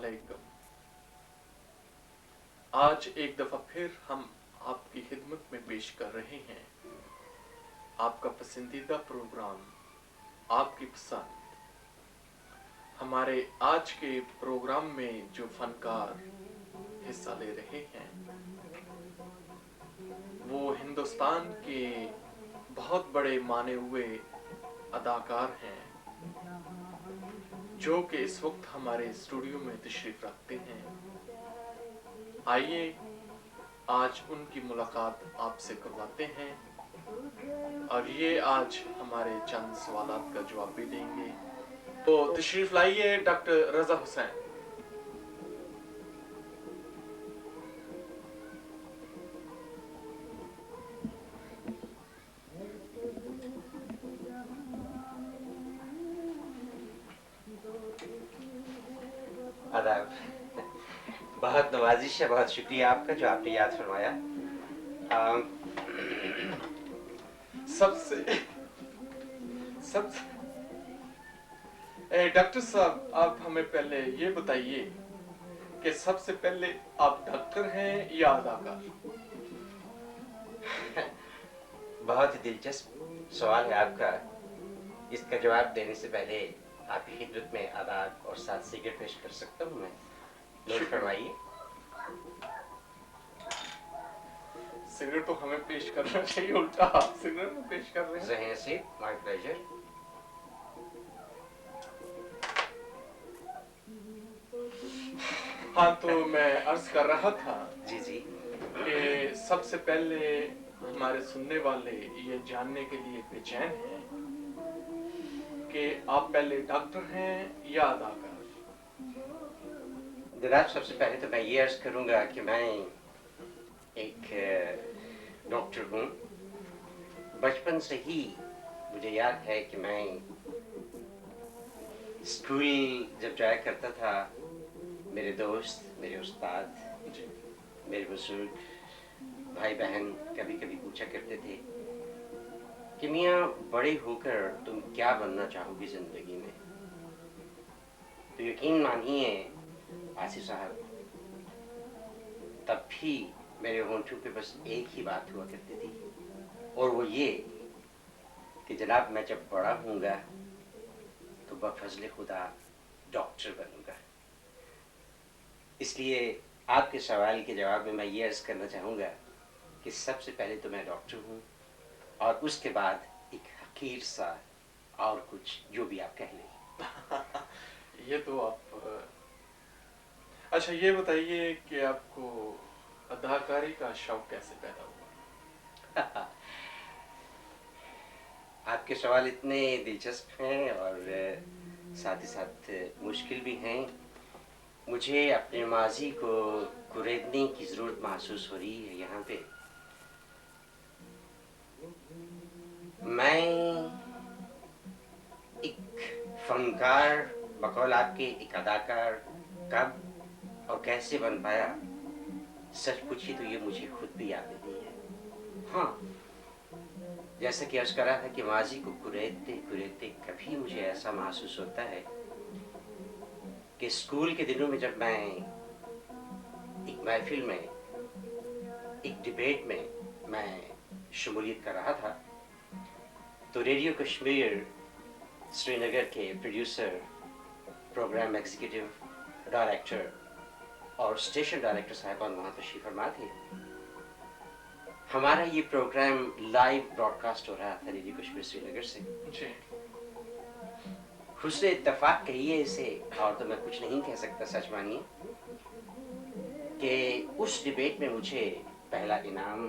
अलैकुम। आज एक दफ़ा फिर हम आपकी खिदमत में पेश कर रहे हैं आपका पसंदीदा प्रोग्राम आपकी पसंद। हमारे आज के प्रोग्राम में जो फनकार हिस्सा ले रहे हैं वो हिंदुस्तान के बहुत बड़े माने हुए अदाकार हैं जो कि इस वक्त हमारे स्टूडियो में तशरीफ़ रखते हैं। आइए आज उनकी मुलाकात आपसे करवाते हैं और ये आज हमारे चंद सवालात का जवाब भी देंगे। तो तशरीफ़ लाइए डॉक्टर रज़ा हुसैन। आदाब। बहुत नवाजिश है, बहुत शुक्रिया आपका जो आपने याद फरमाया। डॉक्टर साहब, आप हमें पहले ये बताइए कि सबसे पहले आप डॉक्टर हैं या अदाकार? बहुत ही दिलचस्प सवाल है आपका। इसका जवाब देने से पहले आपकी खिदमत में आदाब और साथ सिगरेट पेश कर सकता हूँ मैं। नोट फरमाइए। सिगरेट तो हमें पेश करना चाहिए, उल्टा आप सिगरेट में पेश कर रहे हैं। ज़हीर नसीब, माय प्लेजर। हाँ, तो मैं अर्ज कर रहा था जी जी कि सबसे पहले हमारे सुनने वाले ये जानने के लिए बेचैन हैं कि आप पहले डॉक्टर हैं या अदाकार? जनाब, सबसे पहले तो मैं ये अर्ज करूँगा कि मैं एक डॉक्टर हूँ। बचपन से ही मुझे याद है कि मैं स्कूल जब जाया करता था, मेरे दोस्त, मेरे उस्ताद, मेरे बुजुर्ग भाई बहन कभी कभी पूछा करते थे कि मियाँ बड़े होकर तुम क्या बनना चाहोगी ज़िंदगी में। तो यकीन मानिए आसिफ साहब, तब भी मेरे होंठों पे बस एक ही बात हुआ करती थी, और वो ये कि जनाब मैं जब बड़ा होऊंगा तो बफज़ल खुदा डॉक्टर बनूंगा। इसलिए आपके सवाल के जवाब में मैं ये अर्ज़ करना चाहूँगा कि सबसे पहले तो मैं डॉक्टर हूँ, और उसके बाद एक हकीर सा और कुछ जो भी आप कह लें। ये तो आप अच्छा ये बताइए कि आपको अदाकारी का शौक कैसे पैदा हुआ? आपके सवाल इतने दिलचस्प हैं और साथ ही साथ मुश्किल भी हैं। मुझे अपने माजी को कुरेदने की ज़रूरत महसूस हो रही है यहाँ पे। मैं एक फनकार बकौल आपके एक अदाकार कब और कैसे बन पाया, सच पूछिए तो ये मुझे खुद भी याद नहीं है। हाँ, जैसा कि अर्ज करा था कि माजी को कुरेदते कुरेदते कभी मुझे ऐसा महसूस होता है कि स्कूल के दिनों में जब मैं एक महफिल में, एक डिबेट में मैं शमूलियत कर रहा था, तो रेडियो कश्मीर श्रीनगर के प्रोड्यूसर, प्रोग्राम एग्जीक्यूटिव, डायरेक्टर और स्टेशन डायरेक्टर साहिबान वहाँ तशरीफ फरमा थे। हमारा ये प्रोग्राम लाइव ब्रॉडकास्ट हो रहा था रेडियो कश्मीर श्रीनगर से। हुस्न इत्तेफाक कहिए इसे, और तो मैं कुछ नहीं कह सकता, सच मानिए कि उस डिबेट में मुझे पहला इनाम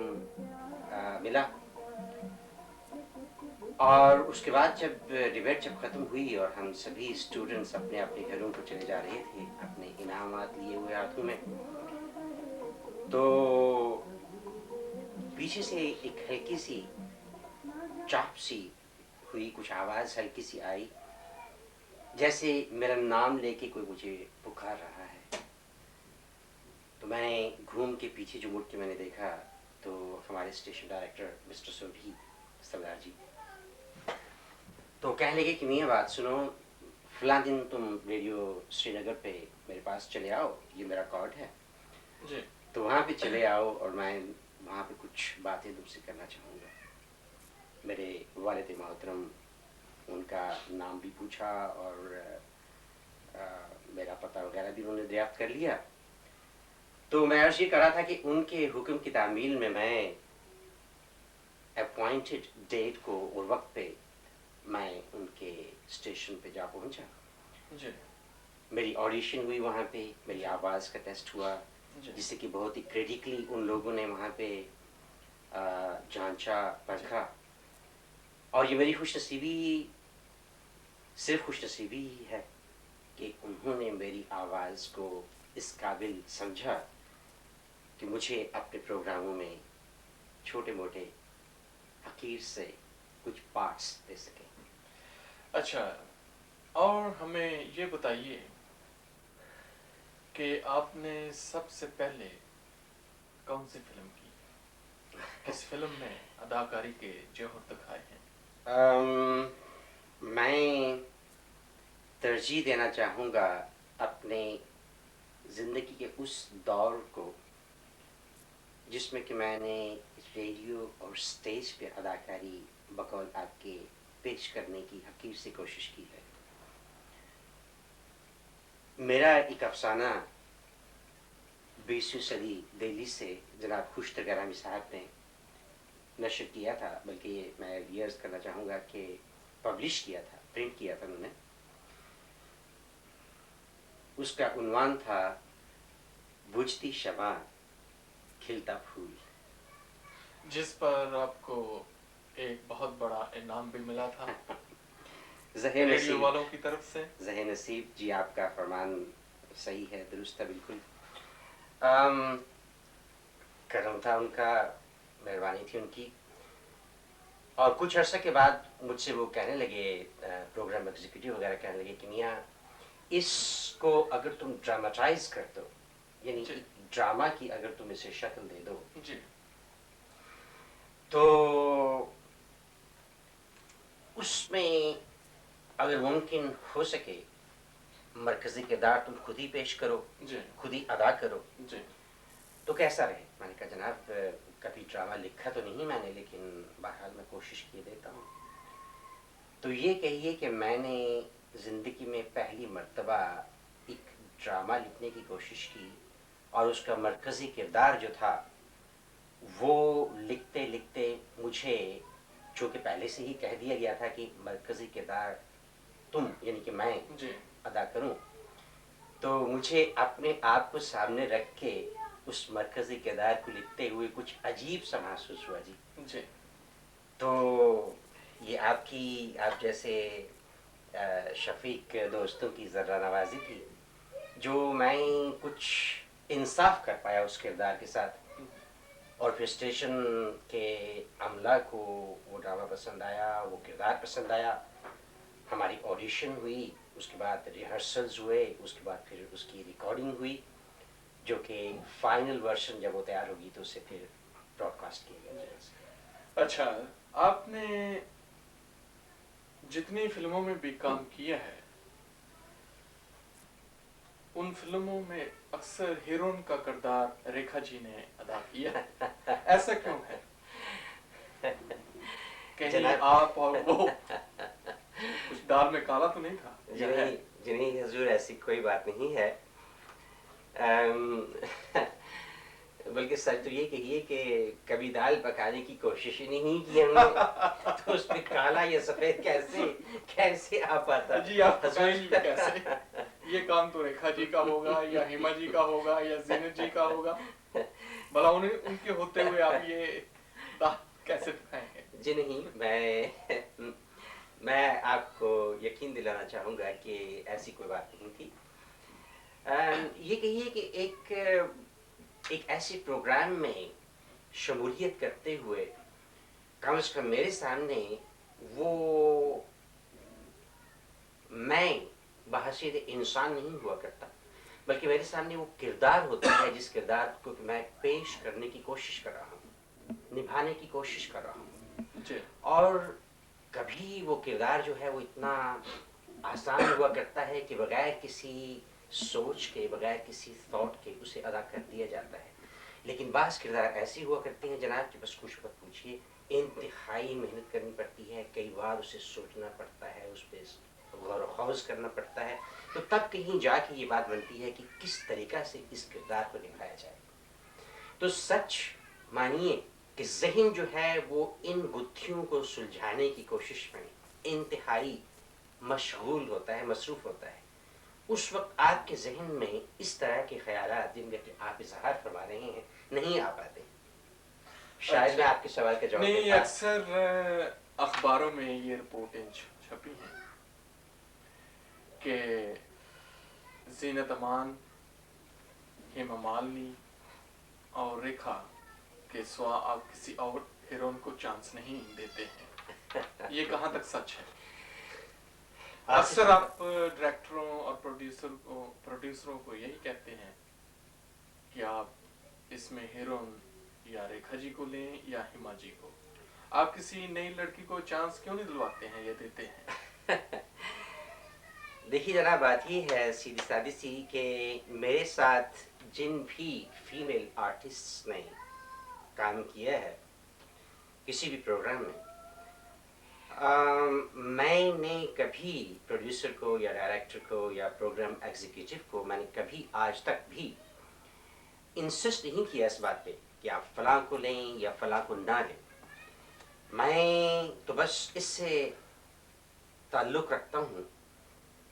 मिला। और उसके बाद जब डिबेट ख़त्म हुई और हम सभी स्टूडेंट्स अपने अपने घरों को चले जा रहे थे अपने इनामात लिए हुए हाथों में, तो पीछे से एक हल्की सी चाप सी हुई, कुछ आवाज़ हल्की सी आई, जैसे मेरा नाम लेके कोई मुझे पुकार रहा है। तो मैं घूम के पीछे जो मुड़ के मैंने देखा तो हमारे स्टेशन डायरेक्टर मिस्टर सोभी सरदार जी तो कहने लगे कि मियाँ बात सुनो, फलां दिन तुम रेडियो श्रीनगर पे मेरे पास चले आओ, ये मेरा कार्ड है, जी तो वहाँ पे चले आओ और मैं वहाँ पे कुछ बातें तुमसे करना चाहूँगा। मेरे वालिद मोहतरम, उनका नाम भी पूछा और मेरा पता वगैरह भी उन्होंने दरियाफ्त कर लिया। तो मैं अर्ज ये कर रहा था कि उनके हुक्म की तामील में मैं अपॉइंटेड डेट को और वक्त पे मैं उनके स्टेशन पे जा पहुंचा। जी मेरी ऑडिशन हुई वहाँ पे, मेरी आवाज़ का टेस्ट हुआ, जी जिससे कि बहुत ही क्रिटिकली उन लोगों ने वहाँ पे जांचा परखा। और ये मेरी खुशनसीबी, सिर्फ खुशनसीबी ही है कि उन्होंने मेरी आवाज़ को इस काबिल समझा कि मुझे अपने प्रोग्रामों में छोटे मोटे हकीर से कुछ पार्ट्स दे सके। अच्छा, और हमें ये बताइए कि आपने सबसे पहले कौन सी फिल्म की, किस फिल्म में अदाकारी के जौहर दिखाए हैं? मैं तरजीह देना चाहूँगा अपने ज़िंदगी के उस दौर को जिसमें कि मैंने रेडियो और स्टेज पे अदाकारी बकौल आपके पेश करने की हकीर से कोशिश की है। मेरा एक अफसाना 20वीं सदी दिल्ली से जनाब खुशतर गरामी साहब ने नशर किया था, बल्कि ये मैं ये अर्ज़ करना चाहूँगा कि पब्लिश किया था, प्रिंट किया था उन्होंने। उसका उन्वान था बुझती शमा खिलता फूल, जिस पर आपको एक बहुत बड़ा इनाम भी मिला था ज़हे रेडियो नसीब वालों की तरफ से। ज़हे नसीब जी, आपका फरमान सही है, दुरुस्त है बिल्कुल। करम था उनका, मेहरबानी थी उनकी। और कुछ अर्सा के बाद मुझसे वो कहने लगे, प्रोग्राम एग्जीक्यूटिव वगैरह कहने लगे कि मियाँ, इसको अगर तुम ड्रामाटाइज कर दो, यानी जी। ड्रामा की अगर तुम इसे शक्ल दे दो, जी तो उसमें अगर मुमकिन हो सके मरकजी किरदार तुम खुद ही पेश करो, जी खुद ही अदा करो, जी तो कैसा रहे। मैंने कहा जनाब, कभी ड्रामा लिखा तो नहीं मैंने, लेकिन बहरहाल मैं कोशिश किए देता हूँ। तो ये कहिए कि मैंने ज़िंदगी में पहली मर्तबा एक ड्रामा लिखने की कोशिश की, और उसका मरकज़ी किरदार जो था वो लिखते लिखते मुझे, चूँकि पहले से ही कह दिया गया था कि मरकज़ी किरदार तुम यानी कि मैं जी अदा करूं, तो मुझे अपने आप को सामने रख के उस मरकज़ी किरदार को लिखते हुए कुछ अजीब सा महसूस हुआ जी। जी तो ये आपकी, आप जैसे शफीक दोस्तों की ज़र्रा नवाजी थी, जो मैं कुछ इंसाफ कर पाया उस किरदार के साथ, और फिर स्टेशन के अमला को वो ड्रामा पसंद आया, वो किरदार पसंद आया। हमारी ऑडिशन हुई, उसके बाद रिहर्सल्स हुए, उसके बाद फिर उसकी रिकॉर्डिंग हुई, जो कि फाइनल वर्जन जब वो तैयार होगी तो उसे फिर ब्रॉडकास्ट किया गया। अच्छा, आपने जितनी फिल्मों में भी काम किया है, उन फिल्मों में अक्सर हीरोइन का किरदार रेखा जी ने अदा किया है। ऐसा क्यों है? कहीं आप और वो कुछ दाल में काला तो नहीं था? जी नहीं, जी नहीं हुजूर, ऐसी कोई बात नहीं है। बल्कि सच तो ये कहिए कि कभी दाल पकाने की कोशिश ही नहीं की हमने, तो उसमें काला या सफेद कैसे आ पाता जी, आप पकाएंगे कैसे? ये काम तो रेखा जी का होगा या हिमा जी का होगा या जीनत जी का होगा, भला उन्हें उनके होते हुए आप ये दाल कैसे पकाएंगे? जी नहीं, मैं आपको यकीन दिलाना चाहूँगा कि ऐसी कोई बात नहीं थी। ये कहिए कि एक ऐसे प्रोग्राम में शमूलियत करते हुए कम से कम मेरे सामने वो मैं बहसीत इंसान नहीं हुआ करता, बल्कि मेरे सामने वो किरदार होता है जिस किरदार को मैं पेश करने की कोशिश कर रहा हूँ, निभाने की कोशिश कर रहा हूँ। जी और कभी वो किरदार जो है वो इतना آسان ہوا کرتا ہے کہ بغیر کسی سوچ کے، بغیر کسی تھاٹ کے اسے ادا کر دیا جاتا ہے. لیکن بعض کردار ایسے ہوا کرتے ہیں جناب کہ بس کچھ وقت پوچھیے، انتہائی محنت کرنی پڑتی ہے، کئی بار اسے سوچنا پڑتا ہے، اس پہ غور و خوض کرنا پڑتا ہے، تو تب کہیں جا کے یہ بات بنتی ہے کہ کس طریقہ سے اس کردار کو نبھایا جائے. تو سچ مانیے کہ ذہن جو ہے وہ ان گتھیوں کو سلجھانے کی کوشش میں انتہائی مشغول ہوتا ہے، مصروف ہوتا ہے. اس وقت آپ کے ذہن میں اس طرح کے خیالات جن کا کہ آپ اظہار فرما رہے ہیں نہیں آ پاتے. شاید میں آپ کے سوال کا جواب نہیں، دیتا. اکثر اخباروں میں یہ رپورٹیں چھپی ہیں کہ زینت امان، ہیما مالنی اور ریکھا کے سوا آپ کسی اور ہیروئن کو چانس نہیں دیتے ہیں. یہ کہاں تک سچ ہے؟ اکثر آپ ڈائریکٹروں اور پروڈیوسروں کو یہی کہتے ہیں کہ آپ اس میں ہیروئن یا ریکھا جی کو لیں یا ہیما جی کو. آپ کسی نئی لڑکی کو چانس کیوں نہیں دلواتے ہیں یا دیتے ہیں؟ دیکھیے جناب، بات یہ ہے سیدھی سادی سی کہ میرے ساتھ جن بھی فیمیل آرٹسٹ نے کام کیا ہے کسی بھی پروگرام میں، میں نے کبھی پروڈیوسر کو یا ڈائریکٹر کو یا پروگرام ایگزیکٹو کو میں نے کبھی آج تک بھی انسسٹ نہیں کیا اس بات پہ کہ آپ فلاں کو لیں یا فلاں کو نہ لیں. میں تو بس اس سے تعلق رکھتا ہوں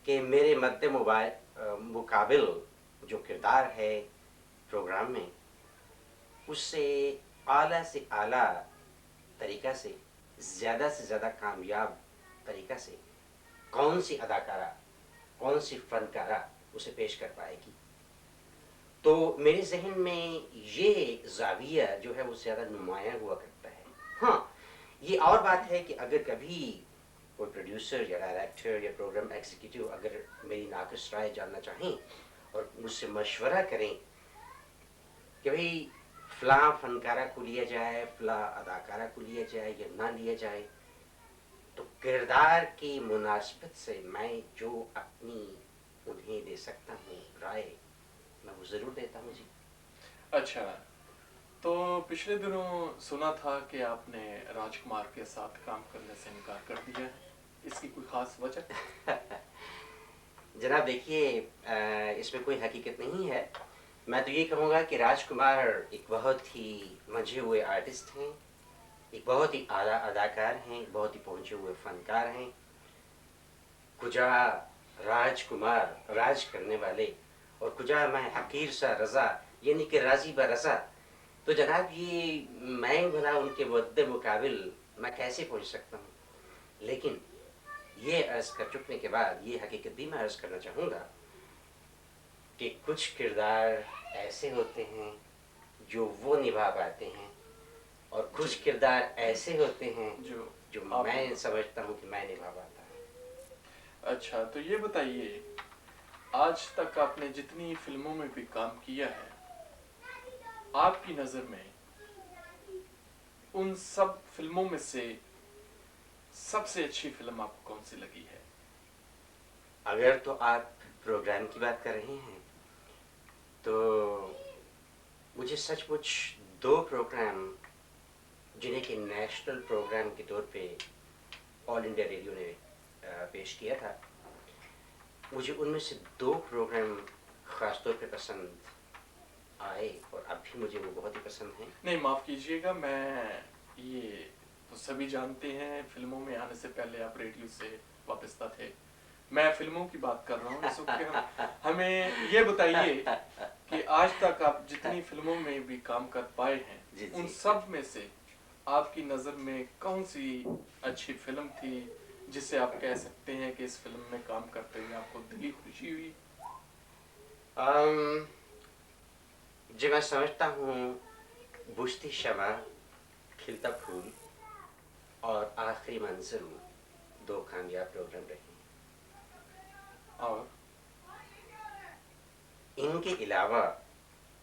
کہ میرے مد مقابل جو کردار ہے پروگرام میں، اس سے اعلیٰ سے اعلیٰ طریقہ سے زیادہ کامیاب طریقہ سے کون سی اداکارہ، کون سی فنکارہ اسے پیش کر پائے گی. تو میرے ذہن میں یہ زاویہ جو ہے وہ زیادہ نمایاں ہوا کرتا ہے. ہاں، یہ اور بات ہے کہ اگر کبھی کوئی پروڈیوسر یا ڈائریکٹر یا پروگرام ایگزیکٹو اگر میری ناقص رائے جاننا چاہیں اور مجھ سے مشورہ کریں کہ بھئی فلاں فنکارہ کو لیا جائے، فلاں اداکارہ کو لیا جائے یا نہ لیا جائے، تو کردار کی مناسبت سے میں جو اپنی انہیں دے سکتا ہوں رائے، میں وہ ضرور دیتا ہوں. جی اچھا، تو پچھلے دنوں سنا تھا کہ آپ نے راج کمار کے ساتھ کام کرنے سے انکار کر دیا ہے. اس کی کوئی خاص وجہ؟ جناب دیکھیے، اس میں کوئی حقیقت نہیں ہے. میں تو یہ کہوں گا کہ راج کمار ایک بہت ہی منجھے ہوئے آرٹسٹ ہیں، ایک بہت ہی اعلیٰ اداکار ہیں، بہت ہی پہنچے ہوئے فنکار ہیں. کجا راج کمار راج کرنے والے اور کجا میں حقیر سا رضا، یعنی کہ راضی بہ رضا. تو جناب یہ میں بھلا ان کے مد مقابل میں کیسے پہنچ سکتا ہوں. لیکن یہ عرض کر چکنے کے بعد یہ حقیقت بھی میں عرض کرنا چاہوں گا کہ کچھ کردار ایسے ہوتے ہیں جو وہ نبھا پاتے ہیں اور کچھ کردار ایسے ہوتے ہیں جو میں سمجھتا ہوں کہ میں نبھا پاتا ہوں. اچھا، تو یہ بتائیے، آج تک آپ نے جتنی فلموں میں بھی کام کیا ہے، آپ کی نظر میں ان سب فلموں میں سے سب سے اچھی فلم آپ کو کون سی لگی ہے؟ اگر تو آپ پروگرام کی بات کر رہے ہیں تو مجھے سچ مچ دو پروگرام جنہیں کہ نیشنل پروگرام کے طور پہ آل انڈیا ریڈیو نے پیش کیا تھا، مجھے ان میں سے دو پروگرام خاص طور پہ پسند آئے اور اب بھی مجھے وہ بہت ہی پسند ہیں. نہیں، معاف کیجئے گا، میں یہ تو سبھی جانتے ہیں فلموں میں آنے سے پہلے آپ ریڈیو سے وابستہ تھے. میں فلموں کی بات کر رہا ہوں اس وقت. ہمیں یہ بتائیے کہ آج تک آپ جتنی فلموں میں بھی کام کر پائے ہیں ان سب میں سے آپ کی نظر میں کون سی اچھی فلم تھی جس سے آپ کہہ سکتے ہیں کہ اس فلم میں کام کرتے ہوئے آپ کو دلی خوشی ہوئی؟ جو میں سمجھتا ہوں بجھتی شمع، کھلتا پھول اور آخری منزل دو کامیاب پروگرام رہے ہیں. اور ان کے علاوہ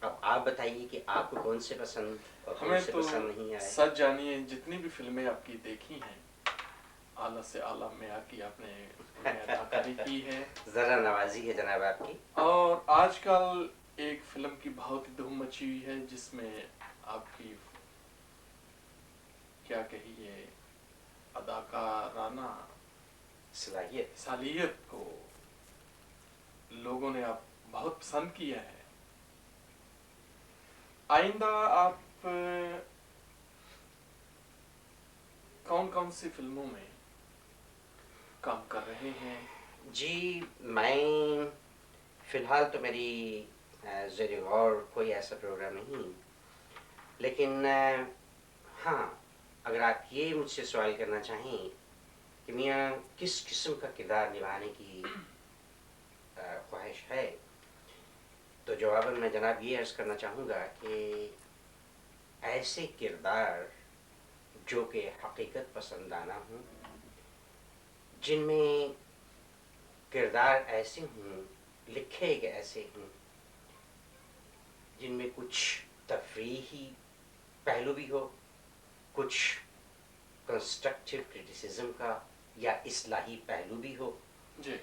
اب آپ بتائیے کہ آپ کو کون سے پسند اور کون ہمیں سے تو پسند نہیں آئے. سچ جانیے، جتنی بھی فلمیں آپ کی دیکھی ہیں आला से आला मेयार की आपने उसमें अदाकारी की है। ज़रा नवाजी है जनाब आपकी। और आजकल एक फिल्म की बहुत ही धूम मची हुई है जिसमें आपकी क्या कहिए अदाकाराना सालियत को लोगों ने आप बहुत पसंद किया है। आइंदा आप कौन कौन सी फिल्मों में काम कर रहे हैं? जी, मैं फ़िलहाल तो मेरी ज़ेर गौर कोई ऐसा प्रोग्राम नहीं, लेकिन हाँ, अगर आप ये मुझसे सवाल करना चाहें कि मियाँ किस किस्म का किरदार निभाने की ख्वाहिश है, तो जवाबन मैं जनाब ये अर्ज़ करना चाहूँगा कि ऐसे किरदार जो कि हकीकत पसंदाना हों, जिनमें किरदार ऐसे हों, लिखे गए ऐसे हों, जिनमें कुछ तफरीही पहलू भी हो, कुछ कंस्ट्रक्टिव क्रिटिसिज्म का या इस्लाही पहलू भी हो जी।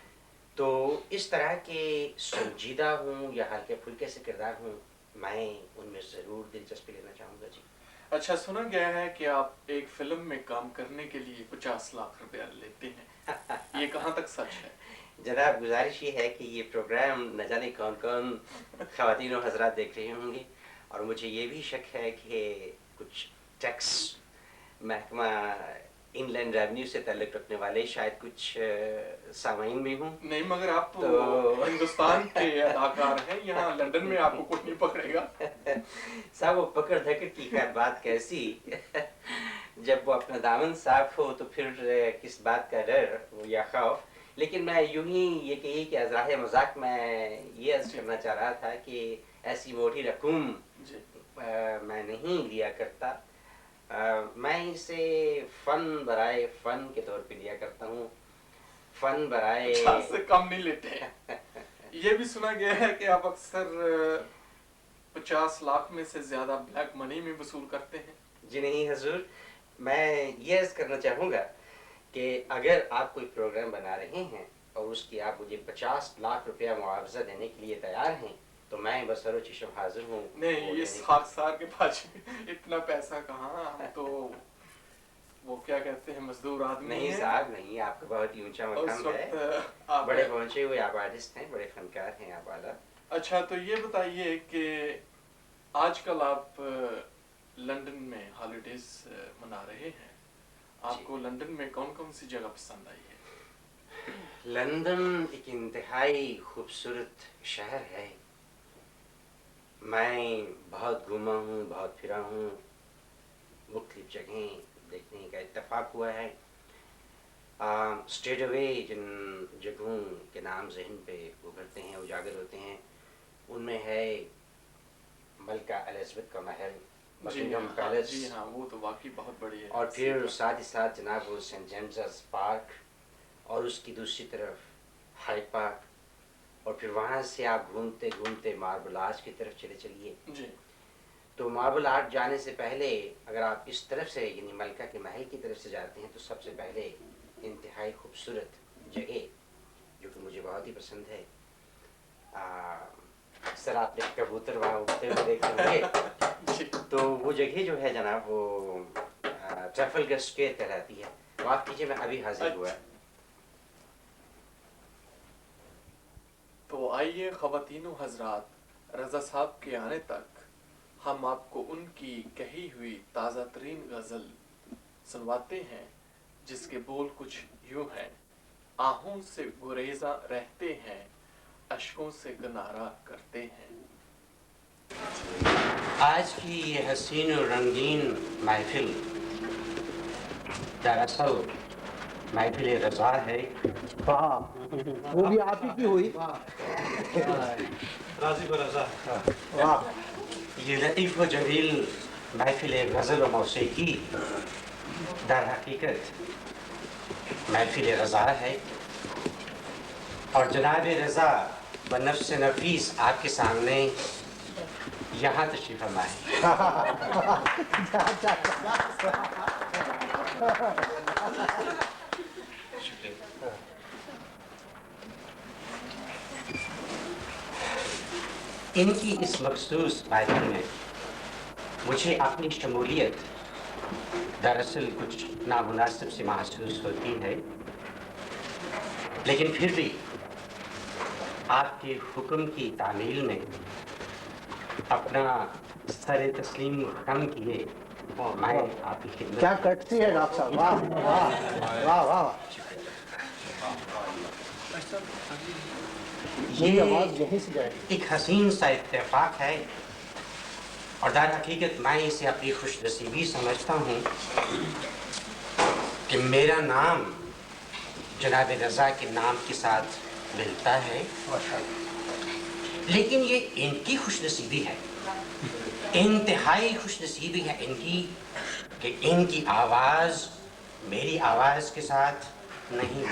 तो इस तरह के संजीदा हों या हल्के फुल्के से किरदार हों, मैं उनमें ज़रूर दिलचस्पी लेना चाहूँगा जी। अच्छा, सुना गया है कि आप एक फिल्म में काम करने के लिए 50 लाख रुपया लेते हैं, ये कहाँ तक सच है? जनाब, गुजारिश ये है कि ये प्रोग्राम न जाने कौन कौन ख़वातीन और हज़रात देख रहे होंगे, और मुझे ये भी शक है कि कुछ टैक्स महकमा इनलैंड रेवेन्यू से ताल्लुक़ रखने वाले शायद कुछ सामाइन भी हों। नहीं, मगर आप तो हिंदुस्तान के अदाकार हैं, यहाँ लंदन में आपको कोई नहीं पकड़ेगा। साहब, वो पकड़ धकड़ की खैर बात कैसी जब वो अपना दामन साफ हो तो फिर किस बात का डर या खौफ। लेकिन मैं यूं ही ये कही कि अज़राहे मजाक मैं ये अर्ज़ करना चाह रहा था कि ऐसी मोटी रकूम मैं नहीं लिया करता, मैं इसे फ़न बराए फ़न के तौर पे लिया करता हूँ, फ़न बराए 50 से कम नहीं लेते हैं। ये भी सुना गया है कि आप अक्सर 50 लाख में से ज़्यादा ब्लैक मनी में वसूल करते हैं। जी नहीं हजूर, मैं ये अर्ज़ करना चाहूँगा कि अगर आप कोई प्रोग्राम बना रहे हैं और उसकी आप मुझे 50 लाख रुपया मुआवजा देने के लिए तैयार हैं, तो मैं बसरो चिशम हाजिर हूँ। नहीं, ये खाकसार के पास इतना पैसा कहाँ, हम तो वो क्या कहते हैं मजदूर आदमी नहीं हैं। साहब नहीं, आपका बहुत ही ऊंचा मकाम है, आप बड़े पहुँचे हुए आप आर्टिस्ट हैं, बड़े फनकार हैं आप आला। अच्छा, तो ये बताइए कि आजकल आप लंदन में हॉलीडेज मना रहे हैं, आपको लंदन में कौन कौन सी जगह पसंद आई है? लंदन एक इंतहाई खूबसूरत शहर है। मैं बहुत घूमा हूँ, बहुत फिरा हूँ, मुख्तलिफ जगहें देखने का इत्तेफाक हुआ है। स्ट्रेट अवे जिन जगहों के नाम जहन पे उभरते हैं, उजागर होते हैं, उनमें है मलका एलिज़ाबेथ का महल, बकिंगम पैलेस। जी हाँ, वो तो वाकई बहुत बड़ी है। और फिर साथ ही साथ जनाब वो सेंट जेम्स पार्क, और उसकी दूसरी तरफ हाइड पार्क, और फिर वहाँ से आप घूमते घूमते मार्बल आर्च की तरफ चले चलिए। जी। तो मार्बल आर्च जाने से पहले अगर आप इस तरफ से यानी मलका के महल की तरफ से जाते हैं तो सबसे पहले इंतहाई खूबसूरत जगह जो कि मुझे बहुत ही पसंद है, अक्सर आपने कबूतर वहाँ उड़ते हुए देखे होंगे, तो वो जगह जो है जनाब वो ट्रैफलगर स्क्वायर कहलाती है। माफ़ कीजिए, मैं अभी हाजिर हुआ। तो आइए ख़वातीनो हज़रात, रज़ा साहब के आने तक हम आपको उनकी कही हुई ताज़ा तरीन गज़ल सुनवाते हैं, जिसके बोल कुछ यूँ हैं। आहों से गुरेज़ा रहते हैं, अश्कों से किनारा करते हैं। आज की ये हसीन और रंगीन महफिल दरअसल महफिल रज़ा है। वाह, वो भी आप ही की हुई। राजी को रज़ा। वाह, ये लतीफ़ व जलील महफिल गज़ल व मौसीकी दर हकीकत महफिल रज़ा है, और जनाब रज़ा व नफ्स नफीस आपके सामने यहाँ तशरीफ़ फरमाए। ان کی اس مخصوص محفل میں مجھے اپنی شمولیت دراصل کچھ نامناسب سی محسوس ہوتی ہے، لیکن پھر بھی آپ کے حکم کی تعمیل میں اپنا سر تسلیم خم کیے میں آپ کی خدمت کیا کٹتی ہے ڈاکٹر صاحب، واہ واہ واہ واہ، یہ آواز یہیں سے جائے گی۔ ایک حسین سا اتفاق ہے اور در حقیقت میں اسے اپنی خوش نصیبی سمجھتا ہوں کہ میرا نام جناب رضا کے نام کے ساتھ ملتا ہے، لیکن یہ ان کی خوش نصیبی ہے، انتہائی خوش نصیبی ہے ان کی کہ ان کی آواز میری آواز کے ساتھ نہیں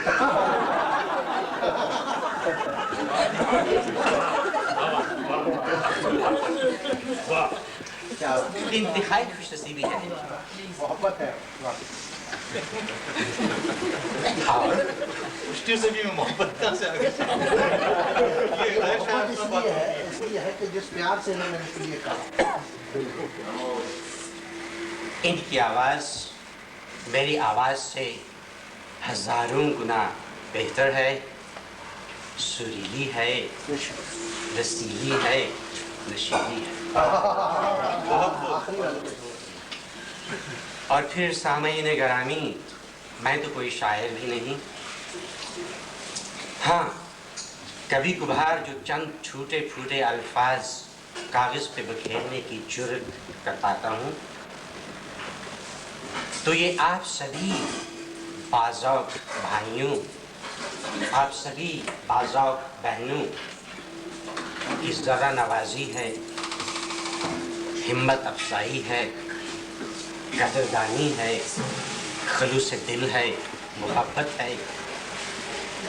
انتہائی خوش نصیبی ہے، محبت ہے۔ اور سے بھی محبت کا سے آگے محبت اس لیے ہے کہ جس پیار سے انہوں نے اس لیے کہا۔ ان کی آواز میری آواز سے ہزاروں گنا بہتر ہے، سریلی ہے، رسیلی ہے، نشیلی ہے۔ اور پھر سامعین گرامی، میں تو کوئی شاعر بھی نہیں، ہاں کبھی کبھار جو چند چھوٹے پھوٹے الفاظ کاغذ پہ بکھیرنے کی جرت کر پاتا ہوں تو یہ آپ سبھی باذوق بھائیوں، آپ سبھی باذوق بہنوں کی ذرا نوازی ہے، ہمت افزائی ہے، قدردانی ہے، خلوص دل ہے، محبت ہے،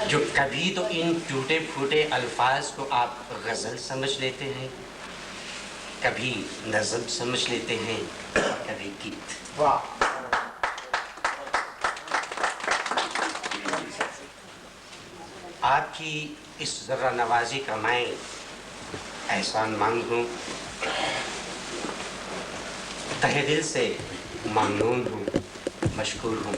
جو کبھی تو ان ٹوٹے پھوٹے الفاظ کو آپ غزل سمجھ لیتے ہیں، کبھی نظم سمجھ لیتے ہیں، کبھی گیت۔ واہ، آپ کی اس ذرہ نوازی کا میں احسان مند ہوں، تہہ دل سے ممنون ہوں، مشکور ہوں۔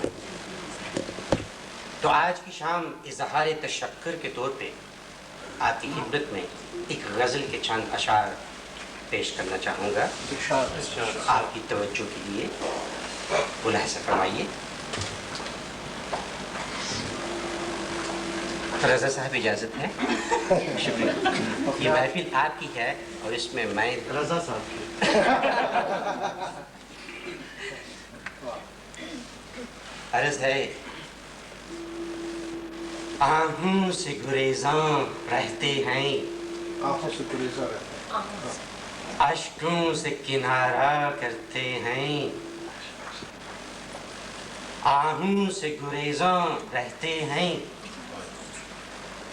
تو آج کی شام اظہار تشکر کے طور پہ آپ کی خدمت میں ایک غزل کے چند اشعار پیش کرنا چاہوں گا، آپ کی توجہ کے لیے ملاحظہ فرمائیے۔ رضا صاحب اجازت ہے؟ شکریہ۔ یہ محفل آپ کی ہے اور اس میں میں رضا صاحب کی عرض ہے، آہوں سے گریزاں رہتے ہیں، آنکھوں سے گریزاں رہتے ہیں، اشکوں سے کنارہ کرتے ہیں، آہوں سے گریزاں رہتے ہیں،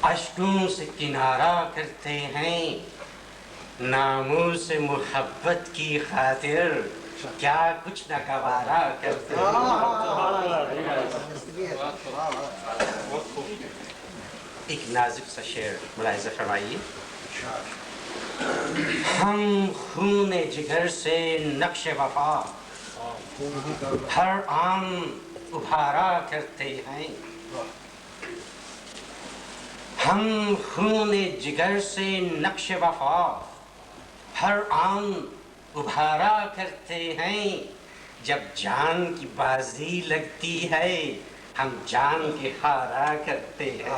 اشکوں سے کنارہ کرتے ہیں، ناموس محبت کی خاطر کیا کچھ نہ گوارا کرتے ہیں۔ ایک نازک سا شعر ملاحظہ فرمائیے۔ ہم خون جگر سے نقش وفا ہر آن ابھارا کرتے ہیں، ہم خون جگر سے نقش وفا ہر آن ابھارا کرتے ہیں، جب جان کی بازی لگتی ہے ہم جان کے ہارا کرتے ہیں۔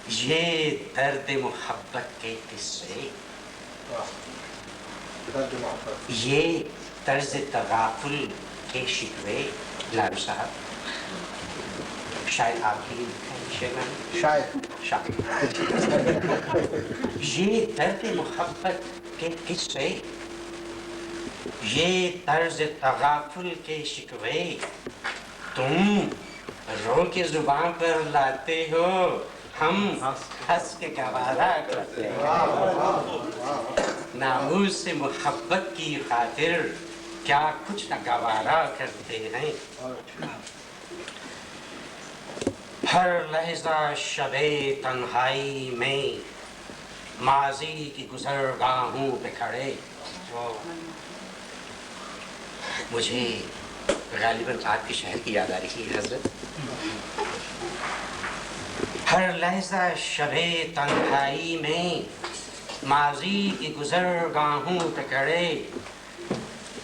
یہ درد محبت کے قصے، یہ طرز تغافل کے شکوے، لارو صاحب شاید آپ کی شاید یہ درد محبت کے قصے، یہ طرز تغافل کے شکوے، تم رو کے زبان پر لاتے ہو، ہم ہنس کے گوارا کرتے ہیں۔ ناموس سے محبت کی خاطر क्या कुछ न गवारा करते हैं। हर लहजा शबे तन्हाई में माजी की गुजरगाहों पे खड़े। मुझे गालिबन आपके शहर की याद आ रही है हजरत। हर लहजा शबे तन्हाई में माजी की गुजरगाहों पे खड़े,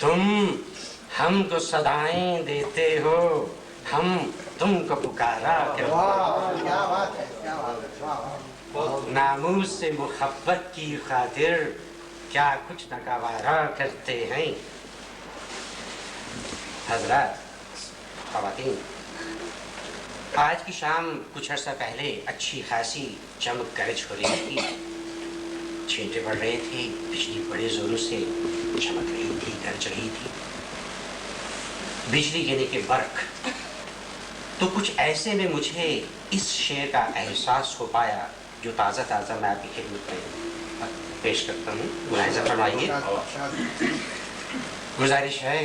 तुम हमको सदाएं देते हो, हम तुमको पुकारा करते। वाह क्या बात है, क्या बात है। नामूस से मोहब्बत की खातिर क्या कुछ न गवारा करते हैं। हजरत, ख़वातीन, आज की शाम कुछ अर्सा पहले अच्छी खासी चमक गरज हो रही थी, छींटे पड़ रहे थे, बिजली बड़े जोरों से चमक रही थी, गरज रही थी। बिजली यानी कि बर्क। तो कुछ ऐसे में मुझे इस शेर का एहसास हो पाया जो ताज़ा ताज़ा मैं आपकी खिदमत में पेश करता हूँ। मुलाहिज़ा फरमाइए। गुजारिश है,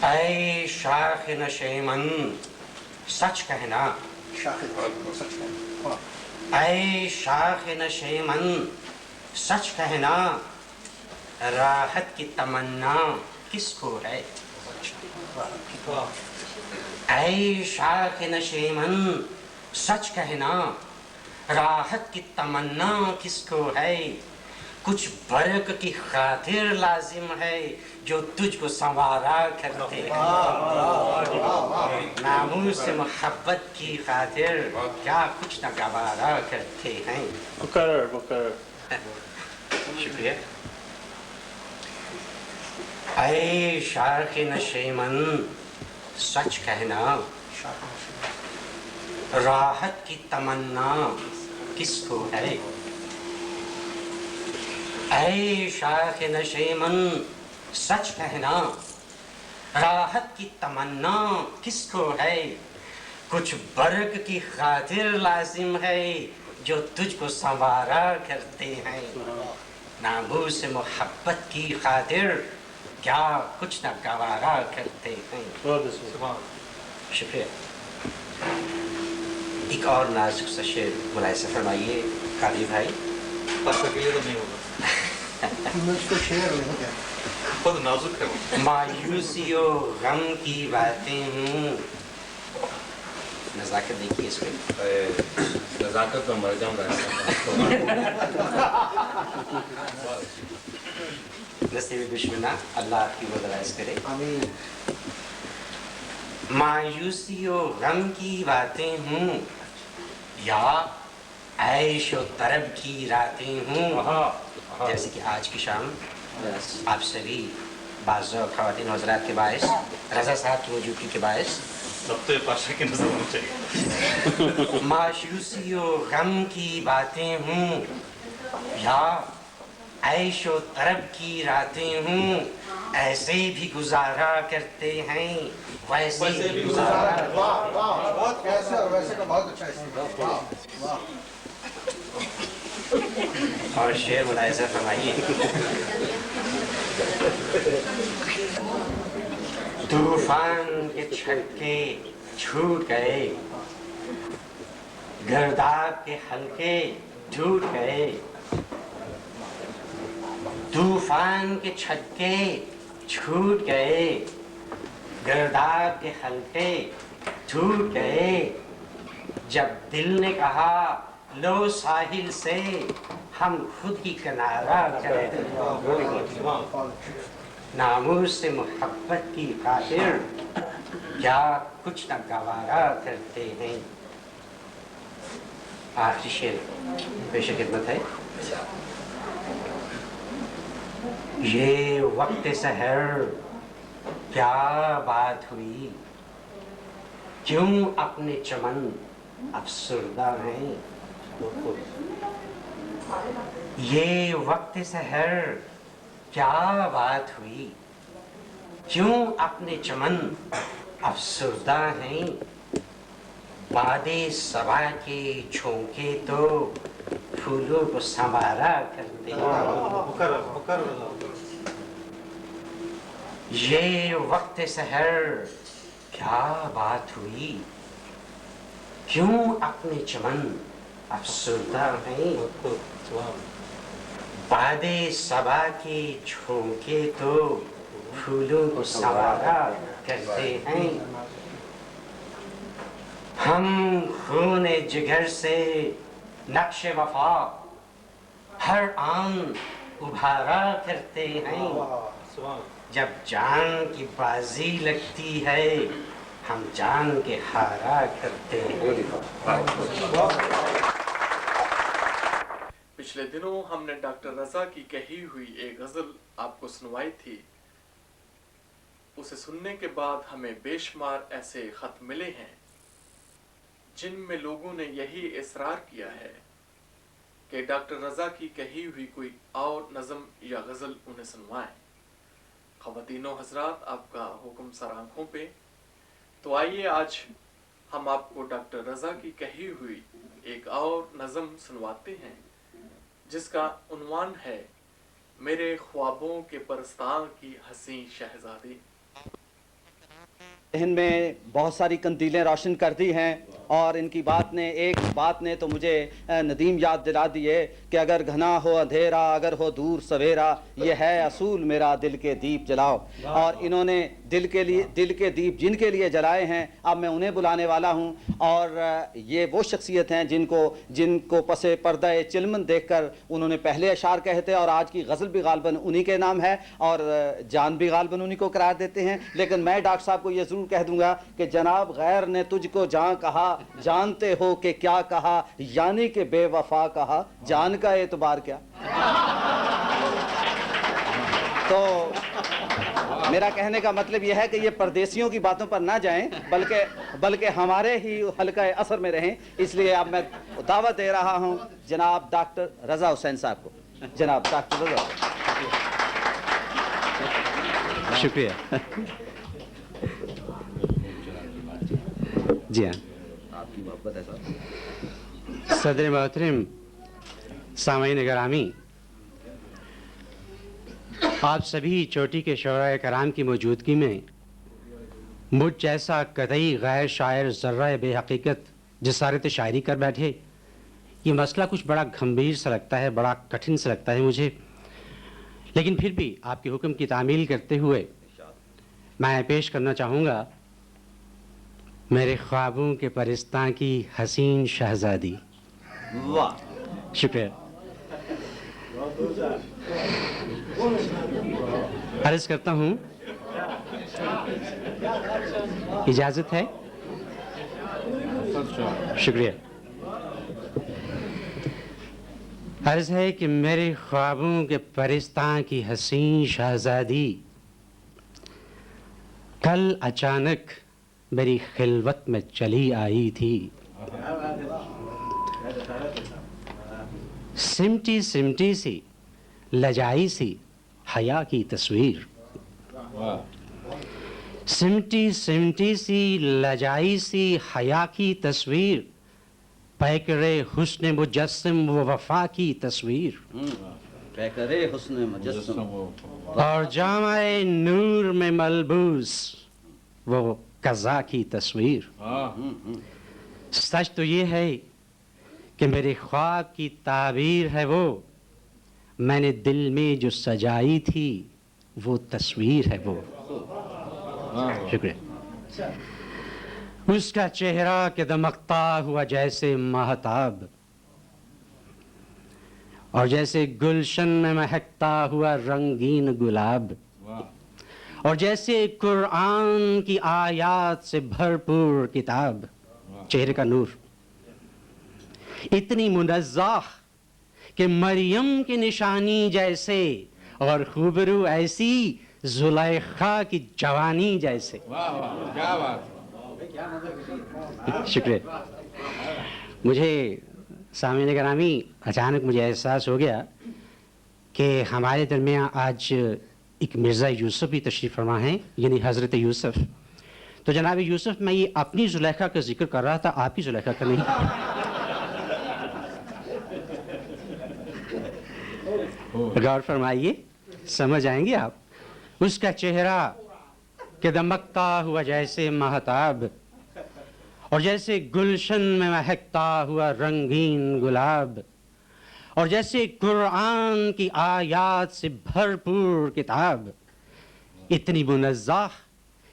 ऐ शाख नशेमन सच कहना, ऐ शाख नशेमन सच कहना, राहत की तमन्ना किसको है। ऐ शाख नशेमन सच कहना, राहत की तमन्ना किसको है। कुछ बरक की खातिर लाजिम है जो तुझको संवारा करते हैं। नामूस से मोहब्बत की खातिर क्या कुछ न गवारा करते हैं। मुकर्रर शुक्रिया। ऐ शाख नशेमन सच कहना, राहत की तमन्ना किसको है। ऐ शाख नशेमन सच कहना, राहत की तमन्ना किसको है। कुछ बरक की खातिर लाजिम है जो तुझको संवारा करते हैं। नामूस से मोहब्बत की खातिर क्या कुछ न गवारा करते हैं। शुक्रिया। एक और नाजुक सा शेर मुलाहिज़ा फरमाइए काजी भाई। पास अकेले तो नहीं होगा, मुझको शेर नहीं क्या। बहुत नाजुक है वो। मायूसियों गम की बातें हूँ। नज़ाकत देखिए इसमें। नज़ाकत तो मर जाऊंगा। नसीब दुश्मना, अल्लाह आपकी बदराइश करे। आमीन। मायूसियों गम की बातें हूँ या ऐशो तरब की रातें हूँ। जैसे कि आज की शाम आप सभी बाज़ ख़वातीन हज़रात के बाइस, रज़ा साहब की मौजूदगी के बाइस अब तो ये पाशा की नजर होनी चाहिए। मायूसियों गम की बातें हूँ या ऐशो तरब की रातें हूँ। ऐसे भी गुजारा करते हैं, वैसे भी गुजारा। वाह वाह, बहुत कैसे और वैसे का बहुत अच्छा है। वाह वाह। और शेर मुलाहिज़ा फरमाइए। तूफान के छक्के छूट गए, गर्दाब के हल्के टूट गए। तूफान के छक्के छूट गए, गर्दाब के हल्के टूट गए। जब दिल ने कहा लो साहिल से, हम खुद ही किनारा चले। नामूस से मोहब्बत की खातिर क्या कुछ न गवारा करते हैं। आखिरी शेर पेश खिदमत है। ये वक्त सहर क्या बात हुई, क्यों अपने चमन अफसरदा हैं। ये वक्त सहर क्या बात हुई, क्यों अपने चमन अफसरदा हैं। बादे सबा के झोंके तो फूलों को संवारा करते हैं। یہ وقت سحر کیا بات ہوئی، کیوں اپنے چمن افسردہ ہیں؟ باد صبا کے جھونکے تو پھولوں کو سنوارا کرتے ہیں، ہم خون جگر سے نقش وفا ہر آن ابھارا کرتے ہیں، جب جان کی بازی لگتی ہے ہم جان کے ہارا کرتے ہیں۔ پچھلے دنوں ہم نے ڈاکٹر رضا کی کہی ہوئی ایک غزل آپ کو سنوائی تھی۔ اسے سننے کے بعد ہمیں بے شمار ایسے خط ملے ہیں جن میں لوگوں نے یہی اصرار کیا ہے کہ ڈاکٹر رضا کی کہی ہوئی کوئی اور نظم یا غزل انہیں سنوائیں۔ خواتین و حضرات، آپ کا حکم سر آنکھوں پہ، تو آئیے آج ہم آپ کو ڈاکٹر رضا کی کہی ہوئی ایک اور نظم سنواتے ہیں جس کا عنوان ہے میرے خوابوں کے پرستاں کی حسین شہزادی۔ ذہن میں بہت ساری قندیلیں روشن کر دی ہیں، اور ان کی ایک بات نے تو مجھے ندیم یاد دلا دیے کہ اگر گھنا ہو اندھیرا، اگر ہو دور سویرا، یہ ہے اصول میرا دل کے دیپ جلاؤ۔ اور انہوں نے دل کے دیپ جن کے لیے جلائے ہیں، اب میں انہیں بلانے والا ہوں، اور یہ وہ شخصیت ہیں جن کو پس پردہ چلمن دیکھ کر انہوں نے پہلے اشعار کہے تھے، اور آج کی غزل بھی غالباً انہی کے نام ہے، اور جان بھی غالباً انہی کو قرار دیتے ہیں۔ لیکن میں ڈاکٹر صاحب کو یہ ضرور کہہ دوں گا کہ جناب غیر نے تجھ کو جان کہا، جانتے ہو کہ کیا کہا، یعنی کہ بے وفا کہا، جان کا اعتبار کیا۔ تو میرا کہنے کا مطلب یہ ہے کہ یہ پردیسیوں کی باتوں پر نہ جائیں، بلکہ ہمارے ہی حلقہ اثر میں رہیں۔ اس لیے اب میں دعوت دے رہا ہوں جناب ڈاکٹر رضا حسین صاحب کو۔ جناب ڈاکٹر رضا، شکریہ۔ جی ہاں، آپ کی محبت ہے صاحب۔ صدر محترم، سامعین گرامی، آپ سبھی چوٹی کے شعراء کرام کی موجودگی میں مجھ جیسا قطعی غیر شاعر ذرہ بے حقیقت جسارت شاعری کر بیٹھے، یہ مسئلہ کچھ بڑا گھمبیر سا لگتا ہے، بڑا کٹھن سا لگتا ہے مجھے، لیکن پھر بھی آپ کے حکم کی تعمیل کرتے ہوئے میں پیش کرنا چاہوں گا میرے خوابوں کے پرستاں کی حسین شہزادی۔ واہ، شکریہ۔ عرض کرتا ہوں، اجازت ہے؟ شکریہ۔ عرض ہے کہ میرے خوابوں کے پرستاں کی حسین شہزادی کل اچانک میری خلوت میں چلی آئی تھی، سمٹی سمٹی سی لجائی سی حیا کی تصویر، سمٹی سمٹی سی لجائی سی حیا کی تصویر، پیکرے حسن مجسم و وفا کی تصویر، پیکرے حسن مجسم اور جامع نور میں ملبوس وہ قضا کی تصویر۔ سچ تو یہ ہے کہ میرے خواب کی تعبیر ہے وہ، میں نے دل میں جو سجائی تھی وہ تصویر ہے وہ۔ شکریہ۔ اس کا چہرہ کہ دمکتا ہوا جیسے ماہتاب، اور جیسے گلشن میں مہکتا ہوا رنگین گلاب، اور جیسے قرآن کی آیات سے بھرپور کتاب، چہرے کا نور اتنی منزہ کہ مریم کی نشانی جیسے، اور خوبرو ایسی زلیخا کی جوانی جیسے۔ شکریہ۔ مجھے سامعین گرامی، اچانک مجھے احساس ہو گیا کہ ہمارے درمیان آج ایک مرزا یوسف بھی تشریف فرما ہیں، یعنی حضرت یوسف۔ تو جناب یوسف، میں یہ اپنی زلیخا کا ذکر کر رہا تھا، آپ کی زلیخا کا نہیں۔ غور فرمائیے، سمجھ آئیں گے آپ۔ اس کا چہرہ کہ دمکتا ہوا جیسے مہتاب اور جیسے گلشن میں مہکتا ہوا رنگین گلاب اور جیسے قرآن کی آیات سے بھرپور کتاب، اتنی منزہ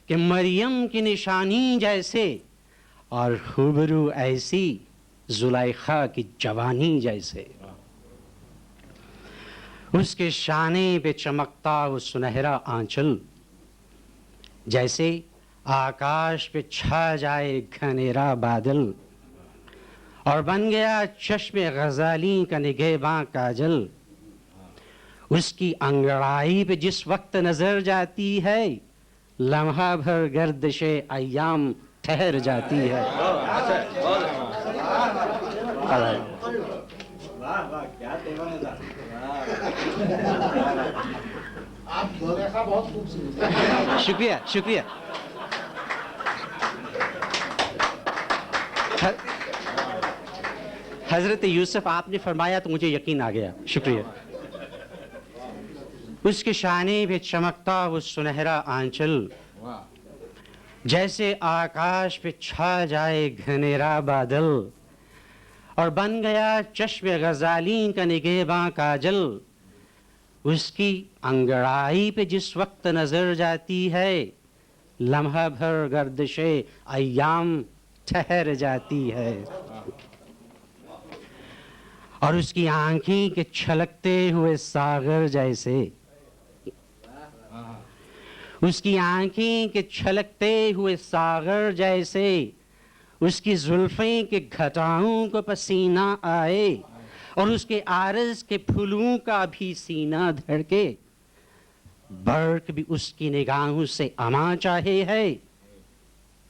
کہ مریم کی نشانی جیسے اور خوبرو ایسی زلیخا کی جوانی جیسے۔ اس کے شانے پہ چمکتا وہ سنہرا آنچل جیسے آکاش پہ چھا جائے گھنیرا بادل اور بن گیا چشم غزالی کا نگہباں کاجل۔ اس کی انگڑائی پہ جس وقت نظر جاتی ہے لمحہ بھر گردش ایام ٹھہر جاتی ہے۔ شکریہ شکریہ۔ حضرت یوسف آپ نے فرمایا تو مجھے یقین آ گیا، شکریہ۔ اس کے شانے پہ چمکتا وہ سنہرا آنچل جیسے آکاش پہ چھا جائے گھنیرا بادل اور بن گیا چشم غزالی کا نگہباں کاجل۔ اس کی انگڑائی پہ جس وقت نظر جاتی ہے لمحہ بھر گردش ایام ٹھہر جاتی ہے۔ اور اس کی آنکھیں کے چھلکتے ہوئے ساغر جیسے، اس کی آنکھیں کے چھلکتے ہوئے ساغر جیسے، اس کی زلفیں کے گھٹاؤں کو پسینہ آئے اور اس کے عارض کے پھولوں کا بھی سینہ دھڑکے۔ برق بھی اس کی نگاہوں سے اما چاہے ہے،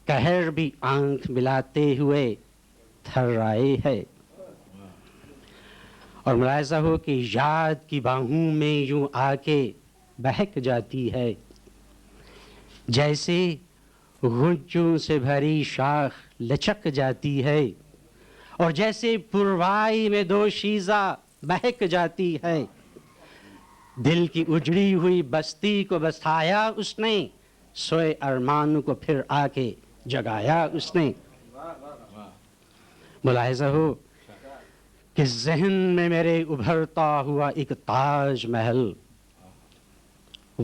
قہر بھی آنکھ ملاتے ہوئے تھرائے ہے۔ اور ملاحظہ ہو کہ یاد کی باہوں میں یوں آ کے بہک جاتی ہے جیسے غنچوں سے بھری شاخ لچک جاتی ہے اور جیسے پروائی میں دوشیزہ بہک جاتی ہے۔ دل کی اجڑی ہوئی بستی کو بسایا اس نے، سوئے ارمان کو پھر آ کے جگایا اس نے۔ ملاحظہ ہو کہ ذہن میں میرے ابھرتا ہوا ایک تاج محل،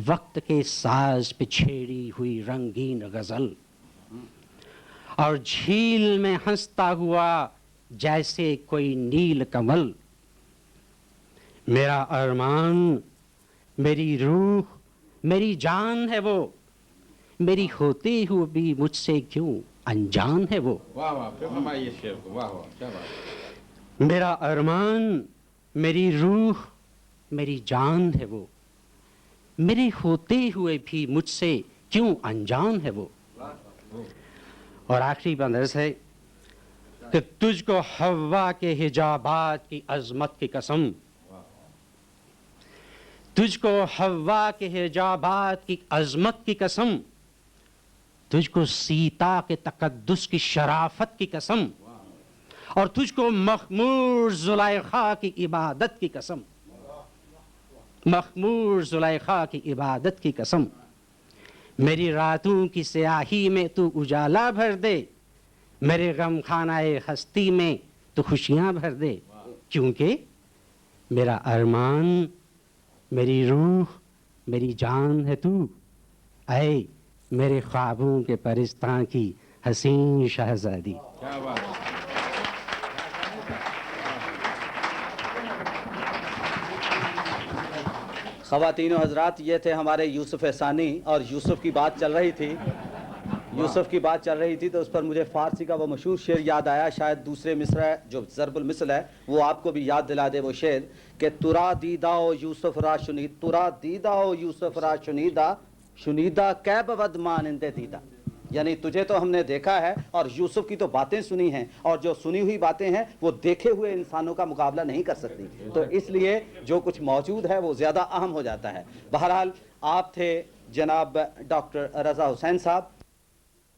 وقت کے ساز پہ چھیڑی ہوئی رنگین غزل اور جھیل میں ہنستا ہوا جیسے کوئی نیل کمل۔ میرا ارمان، میری روح، میری جان ہے وہ، میری ہوتے ہوئے بھی مجھ سے کیوں انجان ہے وہ۔ واہ واہ، پھر فرمائیے شعر کو، واہ واہ، کیا بات۔ میرا ارمان، میری روح، میری جان ہے وہ، میرے ہوتے ہوئے بھی مجھ سے کیوں انجان ہے وہ۔ اور آخری بندرس ہے کہ تجھ کو حوا کے حجابات کی عظمت کی قسم، تجھ کو حوا کے حجابات کی عظمت کی قسم، تجھ کو سیتا کے تقدس کی شرافت کی قسم، اور تجھ کو مخمور زلیخا کی عبادت کی قسم، مخمور زلیخا کی عبادت کی قسم۔ میری راتوں کی سیاہی میں تو اجالا بھر دے، میرے غم خانہ ہستی میں تو خوشیاں بھر دے، کیونکہ میرا ارمان، میری روح، میری جان ہے تو، اے میرے خوابوں کے پرستاں کی حسین شہزادی۔ کیا بات۔ خواتین و حضرات، یہ تھے ہمارے یوسف ثانی، اور یوسف کی بات چل رہی تھی، یوسف کی بات چل رہی تھی تو اس پر مجھے فارسی کا وہ مشہور شعر یاد آیا، شاید دوسرے مصر ہے جو ضرب المثل ہے وہ آپ کو بھی یاد دلا دے وہ شعر کہ ترا دیدہ و یوسف را شنید، ترا دیدہ و یوسف را شنیدہ، شنیدہ کی بود مانند دیدہ، یعنی تجھے تو ہم نے دیکھا ہے اور یوسف کی تو باتیں سنی ہیں، اور جو سنی ہوئی باتیں ہیں وہ دیکھے ہوئے انسانوں کا مقابلہ نہیں کر سکتی، تو اس لیے جو کچھ موجود ہے وہ زیادہ اہم ہو جاتا ہے۔ بہرحال آپ تھے جناب ڈاکٹر رضا حسین صاحب،